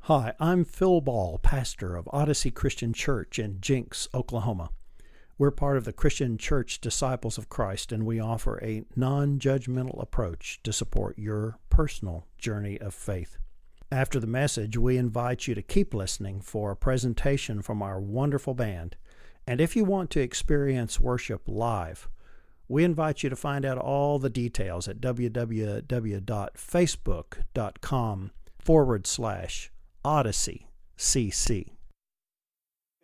Hi, I'm Phil Ball, pastor of Odyssey Christian Church in Jenks, Oklahoma. We're part of the Christian Church Disciples of Christ, and we offer a non-judgmental approach to support your personal journey of faith. After the message, we invite you to keep listening for a presentation from our wonderful band. And if you want to experience worship live, we invite you to find out all the details at www.facebook.com/Odyssey CC.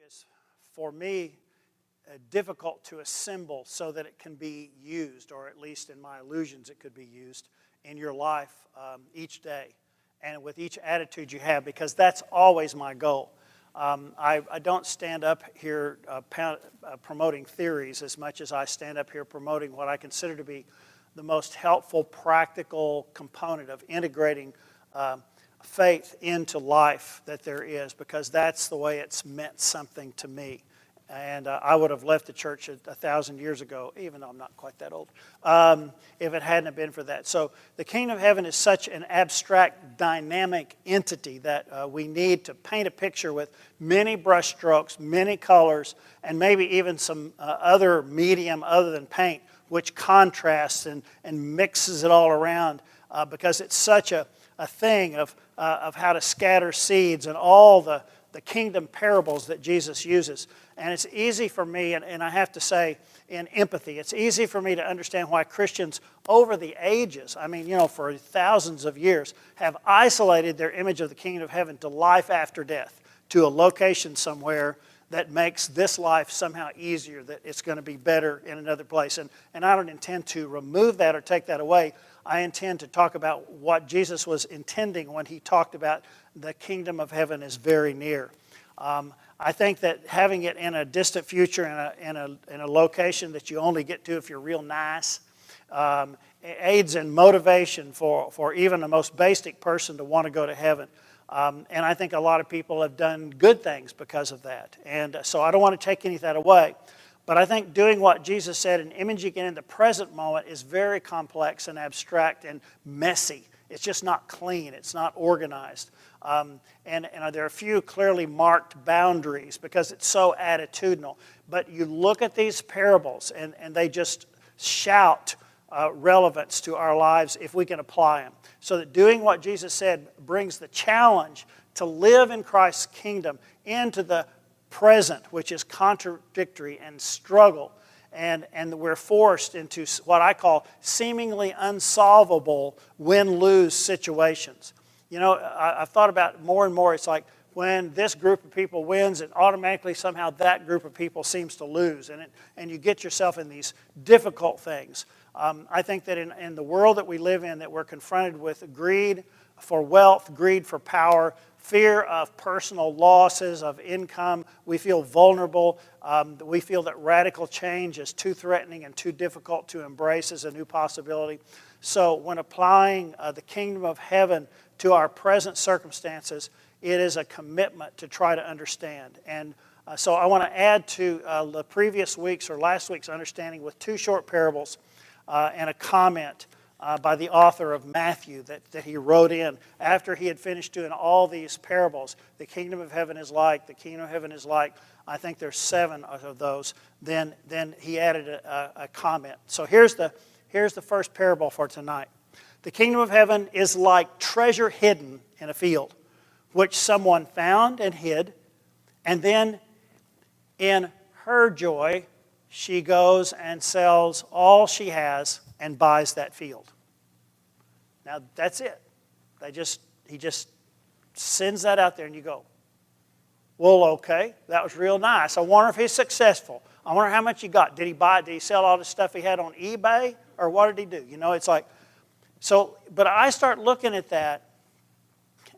Is for me difficult to assemble so that it can be used, or at least in my illusions it could be used in your life each day and with each attitude you have, because that's always my goal. I don't stand up here promoting theories as much as I stand up here promoting what I consider to be the most helpful, practical component of integrating faith into life that there is, because that's the way it's meant something to me. And I would have left the church 1,000 years ago, even though I'm not quite that old, if it hadn't been for that. So the kingdom of heaven is such an abstract, dynamic entity that we need to paint a picture with many brushstrokes, many colors, and maybe even some other medium other than paint, which contrasts and mixes it all around, because it's such a thing of how to scatter seeds and all the kingdom parables that Jesus uses. And it's easy for me, and I have to say, in empathy, it's easy for me to understand why Christians over the ages, for thousands of years, have isolated their image of the kingdom of heaven to life after death, to a location somewhere that makes this life somehow easier, that it's going to be better in another place. And I don't intend to remove that or take that away. I intend to talk about what Jesus was intending when he talked about the kingdom of heaven is very near. I think that having it in a distant future, in a location that you only get to if you're real nice, aids in motivation for even the most basic person to want to go to heaven. And I think a lot of people have done good things because of that. And so I don't want to take any of that away. But I think doing what Jesus said and imaging it in the present moment is very complex and abstract and messy. It's just not clean. It's not organized. And there are a few clearly marked boundaries because it's so attitudinal. But you look at these parables and they just shout relevance to our lives if we can apply them. So that doing what Jesus said brings the challenge to live in Christ's kingdom into the present, which is contradictory and struggle. And we're forced into what I call seemingly unsolvable win-lose situations. I've thought about more and more, it's like when this group of people wins, and automatically somehow that group of people seems to lose. And you get yourself in these difficult things. I think that in the world that we live in, that we're confronted with greed for wealth, greed for power, fear of personal losses of income. We feel vulnerable. We feel that radical change is too threatening and too difficult to embrace as a new possibility. So when applying the kingdom of heaven to our present circumstances, it is a commitment to try to understand. And so I want to add to the previous week's or last week's understanding with two short parables and a comment by the author of Matthew that he wrote in after he had finished doing all these parables. The kingdom of heaven is like, the kingdom of heaven is like. I think there's 7 of those. Then he added a comment. So here's the first parable for tonight. The kingdom of heaven is like treasure hidden in a field, which someone found and hid, and then in her joy, she goes and sells all she has and buys that field. Now, that's it. He just sends that out there, and you go, well, okay, that was real nice. I wonder if he's successful. I wonder how much he got. Did he sell all the stuff he had on eBay, or what did he do? It's like, so, but I start looking at that,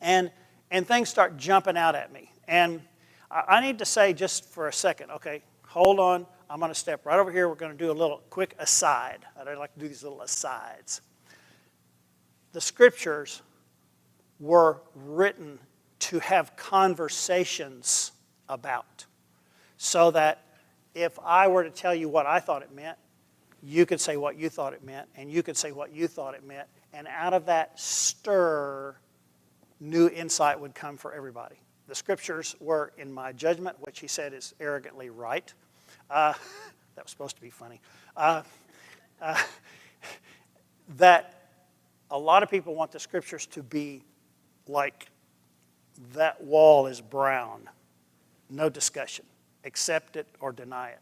and things start jumping out at me. And I need to say just for a second, okay, hold on. I'm going to step right over here. We're going to do a little quick aside. I like to do these little asides. The scriptures were written to have conversations about, so that if I were to tell you what I thought it meant, you could say what you thought it meant, and you could say what you thought it meant, and out of that stir new insight would come for everybody. The scriptures were, in my judgment, which he said is arrogantly right. That was supposed to be funny. That a lot of people want the scriptures to be like that wall is brown. No discussion. Accept it or deny it.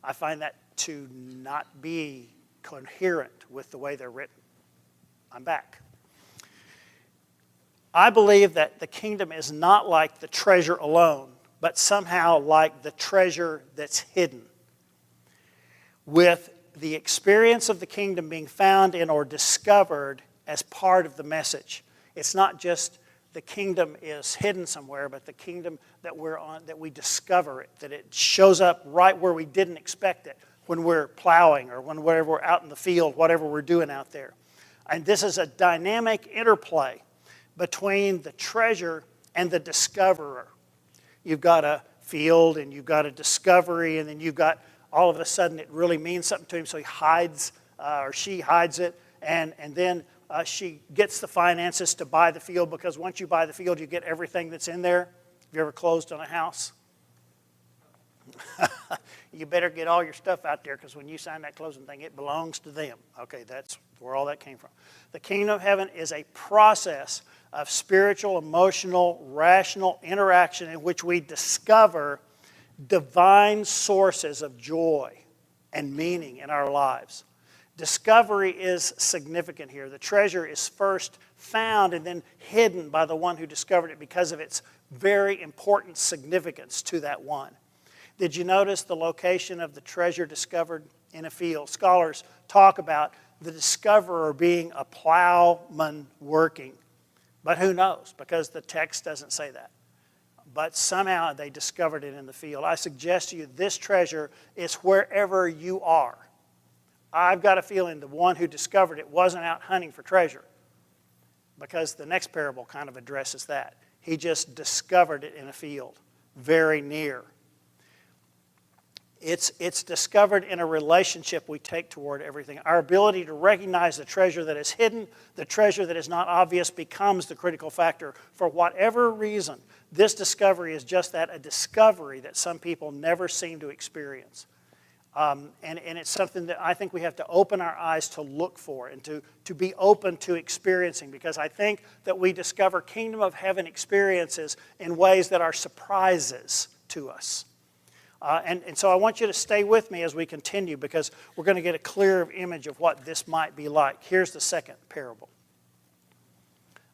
I find that to not be coherent with the way they're written. I'm back. I believe that the kingdom is not like the treasure alone, but somehow like the treasure that's hidden. With the experience of the kingdom being found in or discovered as part of the message. It's not just the kingdom is hidden somewhere, but the kingdom that we're on, that we discover it, that it shows up right where we didn't expect it, when we're plowing or whenever we're out in the field, whatever we're doing out there. And this is a dynamic interplay between the treasure and the discoverer. You've got a field and you've got a discovery, and then you've got, all of a sudden it really means something to him, so he hides or she hides it, and then she gets the finances to buy the field, because once you buy the field, you get everything that's in there. Have you ever closed on a house? You better get all your stuff out there, because when you sign that closing thing, it belongs to them. Okay, that's where all that came from. The kingdom of heaven is a process of spiritual, emotional, rational interaction in which we discover divine sources of joy and meaning in our lives. Discovery is significant here. The treasure is first found and then hidden by the one who discovered it because of its very important significance to that one. Did you notice the location of the treasure discovered in a field? Scholars talk about the discoverer being a plowman working. But who knows? Because the text doesn't say that. But somehow they discovered it in the field. I suggest to you this treasure is wherever you are. I've got a feeling the one who discovered it wasn't out hunting for treasure, because the next parable kind of addresses that. He just discovered it in a field, very near. It's discovered in a relationship we take toward everything. Our ability to recognize the treasure that is hidden, the treasure that is not obvious, becomes the critical factor. For whatever reason, this discovery is just that, a discovery that some people never seem to experience. And it's something that I think we have to open our eyes to look for and to be open to experiencing, because I think that we discover kingdom of heaven experiences in ways that are surprises to us. And so I want you to stay with me as we continue, because we're going to get a clear image of what this might be like. Here's the second parable.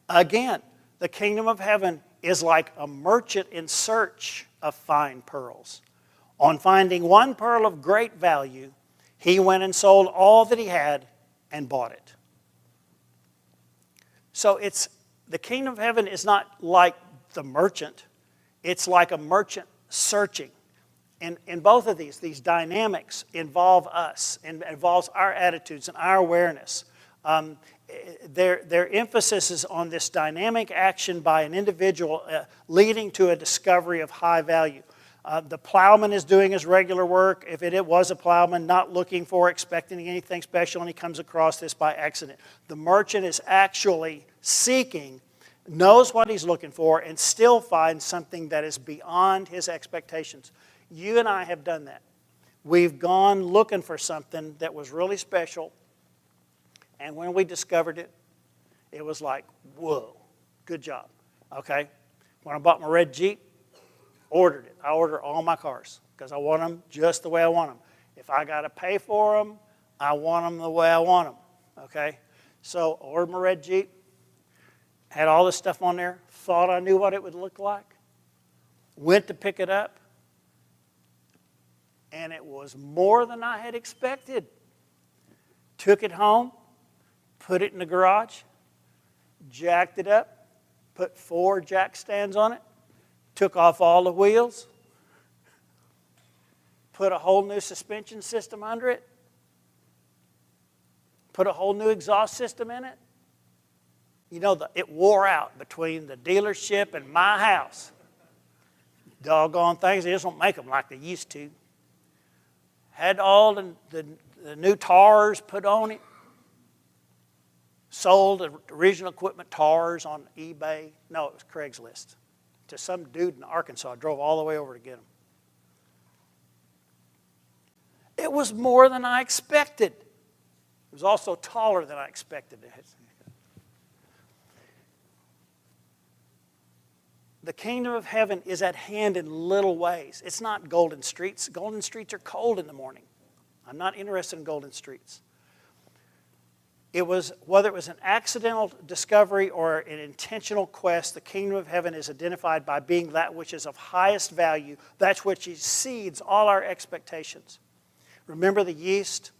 Again, the kingdom of heaven is like a merchant in search of fine pearls. On finding one pearl of great value, he went and sold all that he had and bought it. So the kingdom of heaven is not like the merchant. It's like a merchant searching. And in both of these dynamics involve us, and involves our attitudes and our awareness. Their emphasis is on this dynamic action by an individual leading to a discovery of high value. The plowman is doing his regular work, if it was a plowman, not looking for, expecting anything special, and he comes across this by accident. The merchant is actually seeking, knows what he's looking for, and still finds something that is beyond his expectations. You and I have done that. We've gone looking for something that was really special, and when we discovered it, it was like, whoa, good job. Okay? When I bought my red Jeep, ordered it. I order all my cars because I want them just the way I want them. If I got to pay for them, I want them the way I want them. Okay? So I ordered my red Jeep, had all this stuff on there, thought I knew what it would look like, went to pick it up, and it was more than I had expected. Took it home, put it in the garage, jacked it up, put 4 jack stands on it, took off all the wheels, put a whole new suspension system under it, put a whole new exhaust system in it. You know, it wore out between the dealership and my house. Doggone things, they just don't make them like they used to. Had all the new tars put on it. sold original equipment tars on eBay. No, it was Craigslist. To some dude in Arkansas. Drove all the way over to get them. It was more than I expected. It was also taller than I expected. The kingdom of heaven is at hand in little ways. It's not golden streets. Golden streets are cold in the morning. I'm not interested in golden streets. It was, whether it was an accidental discovery or an intentional quest, the kingdom of heaven is identified by being that which is of highest value, that which exceeds all our expectations. Remember the yeast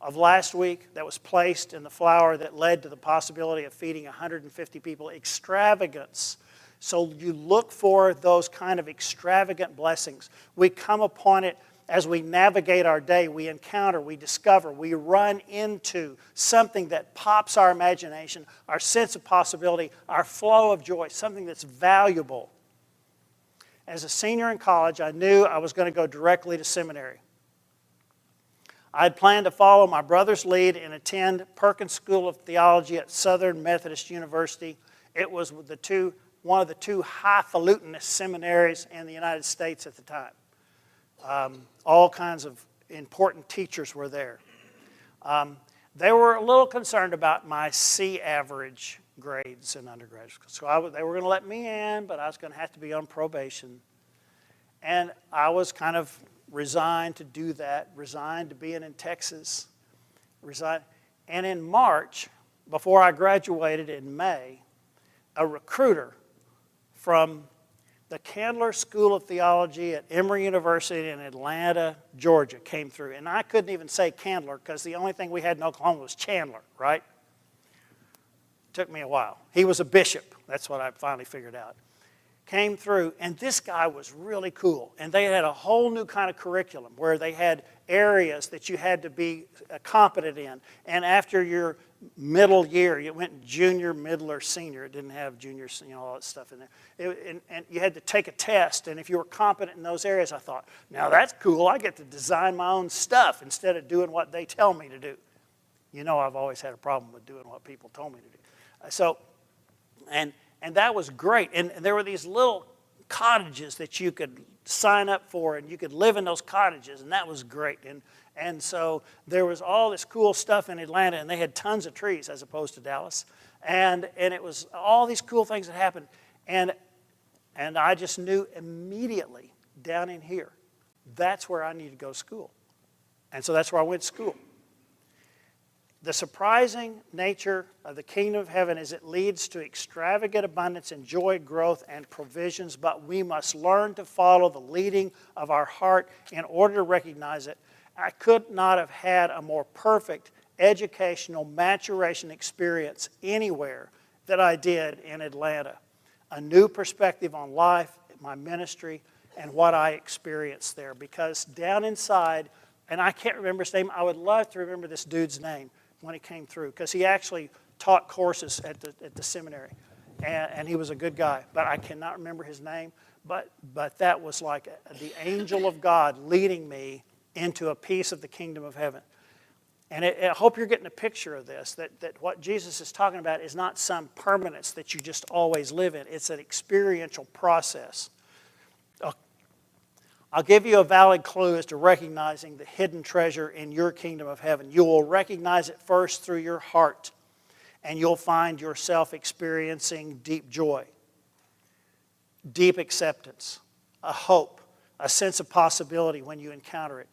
of last week that was placed in the flour that led to the possibility of feeding 150 people? Extravagance. So you look for those kind of extravagant blessings. We come upon it as we navigate our day. We encounter, we discover, we run into something that pops our imagination, our sense of possibility, our flow of joy, something that's valuable. As a senior in college, I knew I was going to go directly to seminary. I had planned to follow my brother's lead and attend Perkins School of Theology at Southern Methodist University. It was one of the two highfalutinous seminaries in the United States at the time. All kinds of important teachers were there. They were a little concerned about my C average grades in undergraduate school. So they were going to let me in, but I was going to have to be on probation. And I was kind of resigned to do that, resigned to being in Texas. And in March, before I graduated in May, a recruiter from the Candler School of Theology at Emory University in Atlanta, Georgia, came through. And I couldn't even say Candler because the only thing we had in Oklahoma was Chandler, right? Took me a while. He was a bishop. That's what I finally figured out. Came through, and this guy was really cool. And they had a whole new kind of curriculum where they had areas that you had to be competent in. And after your middle year, you went junior, middle, or senior. It didn't have junior, all that stuff in there. And you had to take a test. And if you were competent in those areas, I thought, now that's cool. I get to design my own stuff instead of doing what they tell me to do. You know, I've always had a problem with doing what people told me to do. And that was great. And there were these little cottages that you could sign up for, and you could live in those cottages, and that was great. And so there was all this cool stuff in Atlanta, and they had tons of trees as opposed to Dallas. And it was all these cool things that happened. And I just knew immediately down in here, that's where I need to go to school. And so that's where I went to school. The surprising nature of the kingdom of heaven is it leads to extravagant abundance and joy, growth, and provisions, but we must learn to follow the leading of our heart in order to recognize it. I could not have had a more perfect educational maturation experience anywhere that I did in Atlanta. A new perspective on life, my ministry, and what I experienced there. Because down inside, and I can't remember his name, I would love to remember this dude's name when he came through, because he actually taught courses at the seminary, and he was a good guy, but I cannot remember his name, but that was like the angel of God leading me into a piece of the kingdom of heaven. And I hope you're getting a picture of this, that what Jesus is talking about is not some permanence that you just always live in. It's an experiential process. I'll give you a valid clue as to recognizing the hidden treasure in your kingdom of heaven. You will recognize it first through your heart, and you'll find yourself experiencing deep joy, deep acceptance, a hope, a sense of possibility when you encounter it.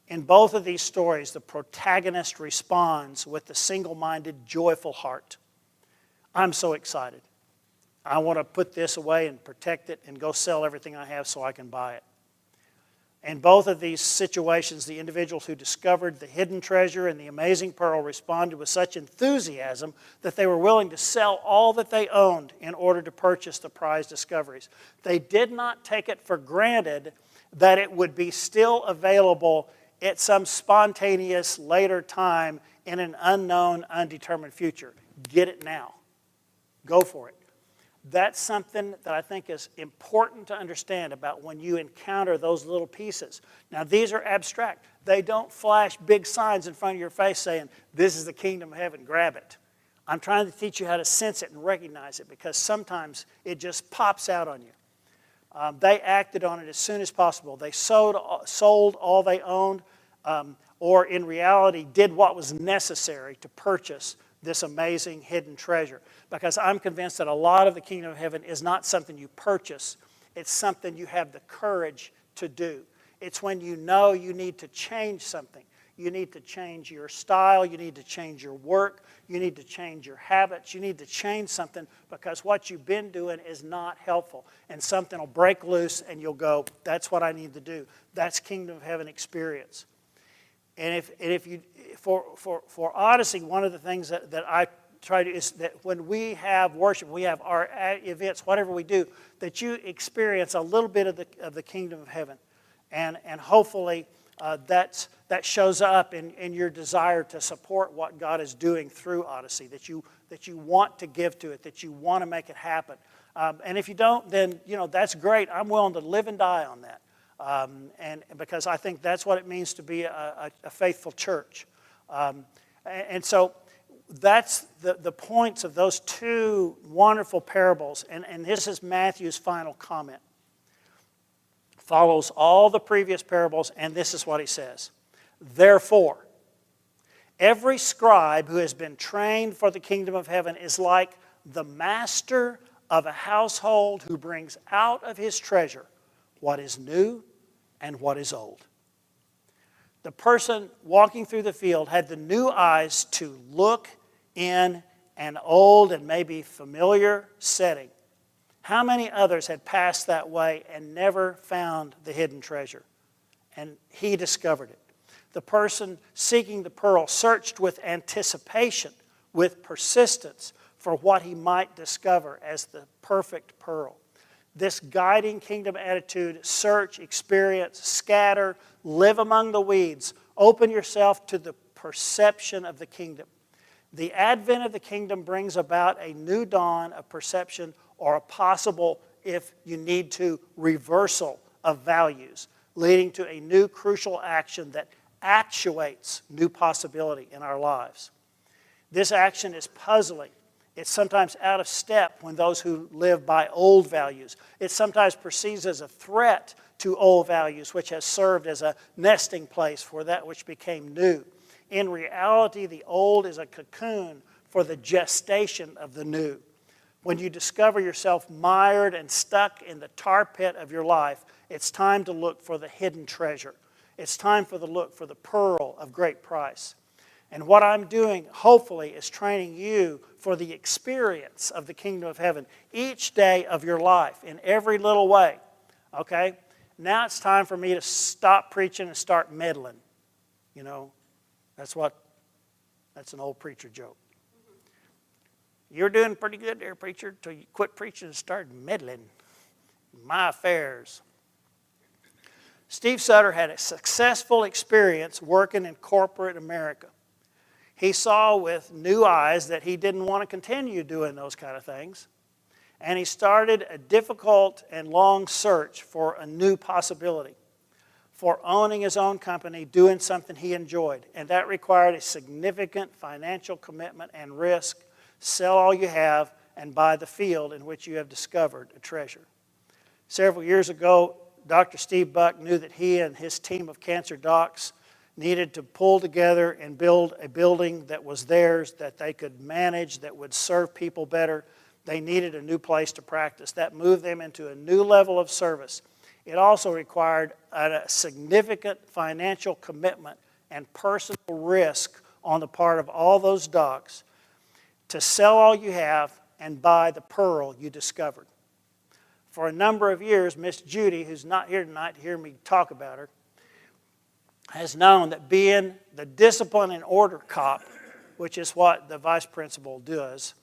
In both of these stories, the protagonist responds with the single-minded, joyful heart. I'm so excited. I want to put this away and protect it and go sell everything I have so I can buy it. In both of these situations, the individuals who discovered the hidden treasure and the amazing pearl responded with such enthusiasm that they were willing to sell all that they owned in order to purchase the prized discoveries. They did not take it for granted that it would be still available at some spontaneous later time in an unknown, undetermined future. Get it now. Go for it. That's something that I think is important to understand about when you encounter those little pieces. Now, these are abstract. They don't flash big signs in front of your face saying, this is the kingdom of heaven, grab it. I'm trying to teach you how to sense it and recognize it, because sometimes it just pops out on you. They acted on it as soon as possible. They sold all they owned, or in reality did what was necessary to purchase this amazing hidden treasure. Because I'm convinced that a lot of the kingdom of heaven is not something you purchase. It's something you have the courage to do. It's when you know you need to change something. You need to change your style. You need to change your work. You need to change your habits. You need to change something, because what you've been doing is not helpful. And something will break loose and you'll go, that's what I need to do. That's kingdom of heaven experience. And for Odyssey, one of the things that I try to is that when we have worship, we have our events, whatever we do, that you experience a little bit of the kingdom of heaven. And hopefully that shows up in your desire to support what God is doing through Odyssey, that you want to give to it, that you want to make it happen. And if you don't, then that's great. I'm willing to live and die on that. And because I think that's what it means to be a faithful church. And so that's the points of those two wonderful parables. And this is Matthew's final comment. Follows all the previous parables, and this is what he says. Therefore, every scribe who has been trained for the kingdom of heaven is like the master of a household who brings out of his treasure what is new and what is old. The person walking through the field had the new eyes to look in an old and maybe familiar setting. How many others had passed that way and never found the hidden treasure? And he discovered it. The person seeking the pearl searched with anticipation, with persistence, for what he might discover as the perfect pearl. This guiding kingdom attitude: search, experience, scatter, live among the weeds, open yourself to the perception of the kingdom. The advent of the kingdom brings about a new dawn of perception, or a possible, if you need to, reversal of values, leading to a new crucial action that actuates new possibility in our lives. This action is puzzling. It's sometimes out of step when those who live by old values. It's sometimes perceived as a threat to old values, which has served as a nesting place for that which became new. In reality, the old is a cocoon for the gestation of the new. When you discover yourself mired and stuck in the tar pit of your life, it's time to look for the hidden treasure. It's time for the look for the pearl of great price. And what I'm doing, hopefully, is training you for the experience of the kingdom of heaven each day of your life in every little way. Okay? Now it's time for me to stop preaching and start meddling. That's an old preacher joke. You're doing pretty good there, preacher, till you quit preaching and start meddling in my affairs. Steve Sutter had a successful experience working in corporate America. He saw with new eyes that he didn't want to continue doing those kind of things. And he started a difficult and long search for a new possibility, for owning his own company, doing something he enjoyed. And that required a significant financial commitment and risk. Sell all you have and buy the field in which you have discovered a treasure. Several years ago, Dr. Steve Buck knew that he and his team of cancer docs needed to pull together and build a building that was theirs, that they could manage, that would serve people better. They needed a new place to practice. That moved them into a new level of service. It also required a significant financial commitment and personal risk on the part of all those docs to sell all you have and buy the pearl you discovered. For a number of years, Miss Judy, who's not here tonight to hear me talk about her, has known that being the discipline and order cop, which is what the vice principal does,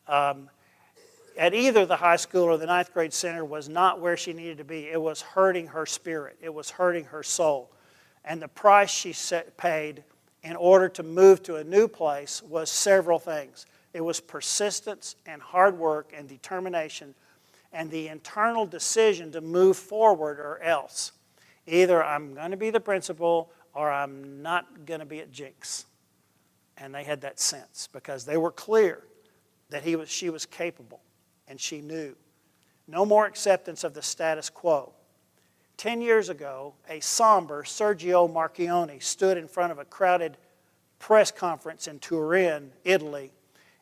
at either the high school or the ninth grade center was not where she needed to be. It was hurting her spirit. It was hurting her soul. And the price she paid in order to move to a new place was several things. It was persistence and hard work and determination and the internal decision to move forward or else. Either I'm going to be the principal or I'm not going to be at Jenks. And they had that sense because they were clear that she was capable, and she knew. No more acceptance of the status quo. 10 years ago, a somber Sergio Marchionne stood in front of a crowded press conference in Turin, Italy,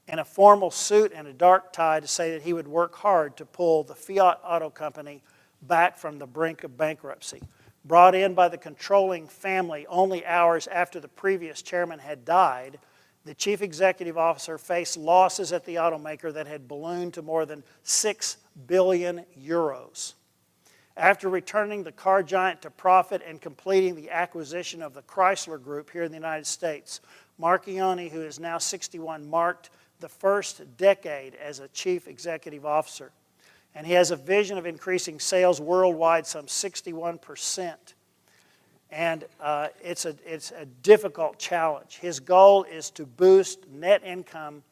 in a formal suit and a dark tie to say that he would work hard to pull the Fiat Auto Company back from the brink of bankruptcy. Brought in by the controlling family only hours after the previous chairman had died, the chief executive officer faced losses at the automaker that had ballooned to more than 6 billion euros. After returning the car giant to profit and completing the acquisition of the Chrysler Group here in the United States, Marchionne, who is now 61, marked the first decade as a chief executive officer. And he has a vision of increasing sales worldwide some 61%. And it's a difficult challenge. His goal is to boost net income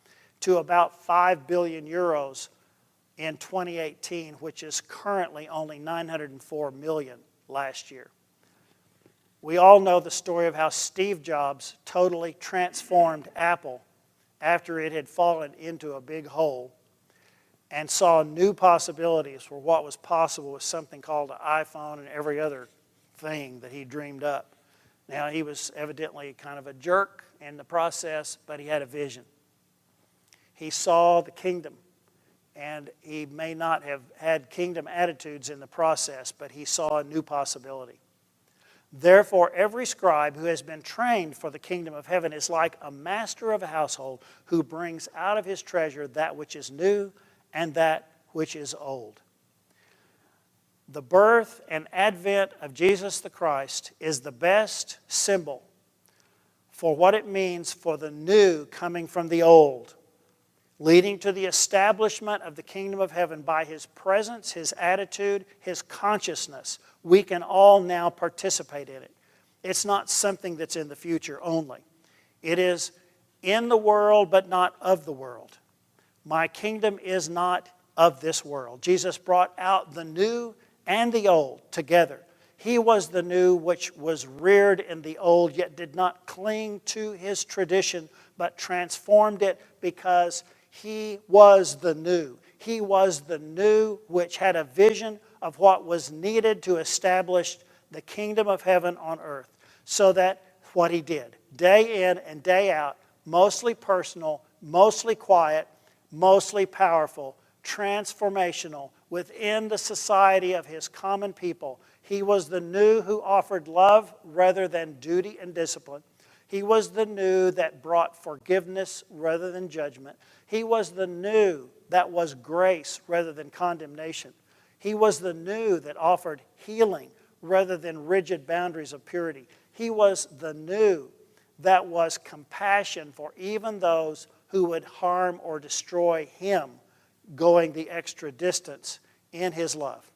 to about 5 billion euros in 2018, which is currently only 904 million last year. We all know the story of how Steve Jobs totally transformed Apple after it had fallen into a big hole and saw new possibilities for what was possible with something called an iPhone and every other thing that he dreamed up. Now, he was evidently kind of a jerk in the process, but he had a vision. He saw the kingdom, and he may not have had kingdom attitudes in the process, but he saw a new possibility. Therefore, every scribe who has been trained for the kingdom of heaven is like a master of a household who brings out of his treasure that which is new and that which is old. The birth and advent of Jesus the Christ is the best symbol for what it means for the new coming from the old, leading to the establishment of the kingdom of heaven by his presence, his attitude, his consciousness. We can all now participate in it. It's not something that's in the future only. It is in the world, but not of the world. My kingdom is not of this world. Jesus brought out the new and the old together. He was the new which was reared in the old, yet did not cling to his tradition, but transformed it because he was the new. He was the new which had a vision of what was needed to establish the kingdom of heaven on earth. So that what he did, day in and day out, mostly personal, mostly quiet, mostly powerful, transformational, within the society of his common people. He was the new who offered love rather than duty and discipline. He was the new that brought forgiveness rather than judgment. He was the new that was grace rather than condemnation. He was the new that offered healing rather than rigid boundaries of purity. He was the new that was compassion for even those who would harm or destroy him, going the extra distance in his love.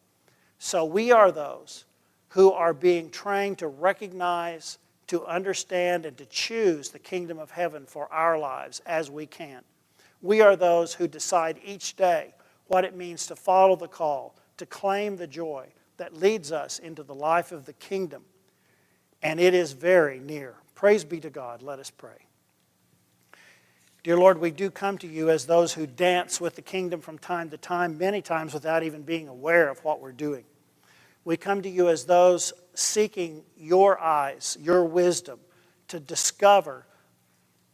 So we are those who are being trained to recognize, to understand, and to choose the kingdom of heaven for our lives as we can. We are those who decide each day what it means to follow the call, to claim the joy that leads us into the life of the kingdom. And it is very near. Praise be to God. Let us pray. Dear Lord, we do come to you as those who dance with the kingdom from time to time, many times without even being aware of what we're doing. We come to you as those seeking your eyes, your wisdom, to discover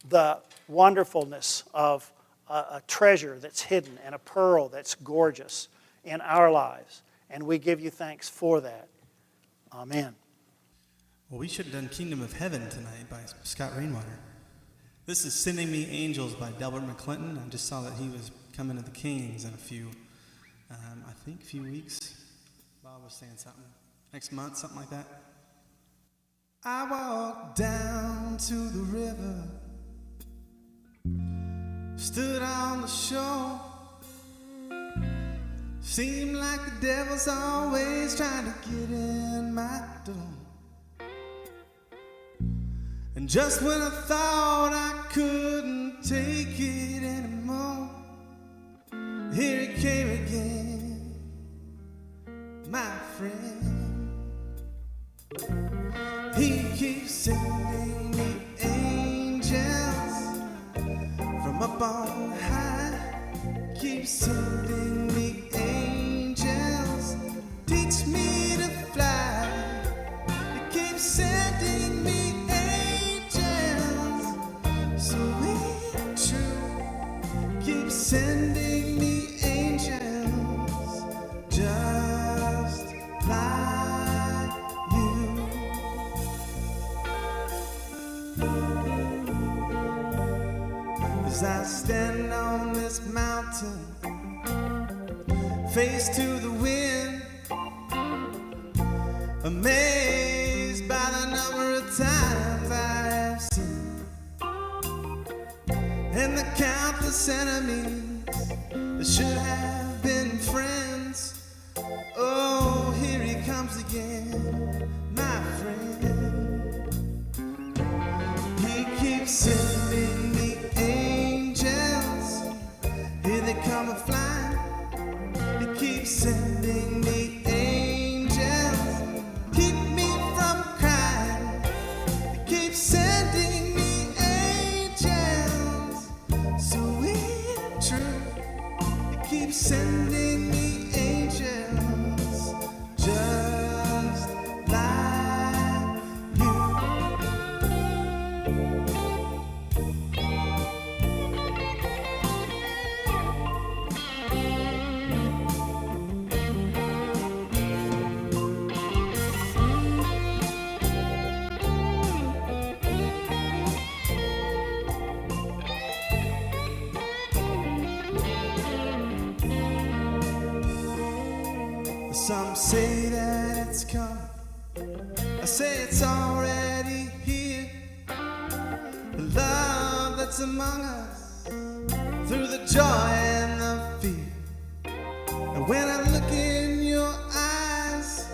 the wonderfulness of a treasure that's hidden and a pearl that's gorgeous in our lives. And we give you thanks for that. Amen. Well, we should have done Kingdom of Heaven tonight by Scott Rainwater. This is Sending Me Angels by Delbert McClinton. I just saw that he was coming to the Kings in a few weeks. Bob was saying something. Next month, something like that. I walked down to the river, stood on the shore. Seemed like the devil's always trying to get in my door. And just when I thought I couldn't take it anymore, here it came again, my friend. He keeps sending me angels up on high, keep sending me angels, teach me to fly. You keep sending me angels, sweet true. Keep sending me angels, just like you. As I stand on this mountain, face to the wind, amazed by the number of times I have seen, and the countless enemies that should have been friends. Oh, here he comes again, my friend. He keeps sending me angels, here they come a-flying. He keeps sending me angels, keep me from crying. He keeps sending me angels, sweet and true. He keeps sending me angels, just like you. Some say that it's coming, I say it's already here. The love that's among us, through the joy and the fear. And when I look in your eyes,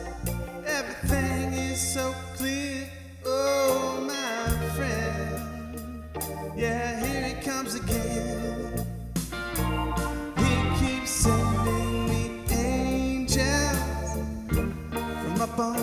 everything is so clear. Oh, my friend, yeah, here he comes again. He keeps sending me angels from up on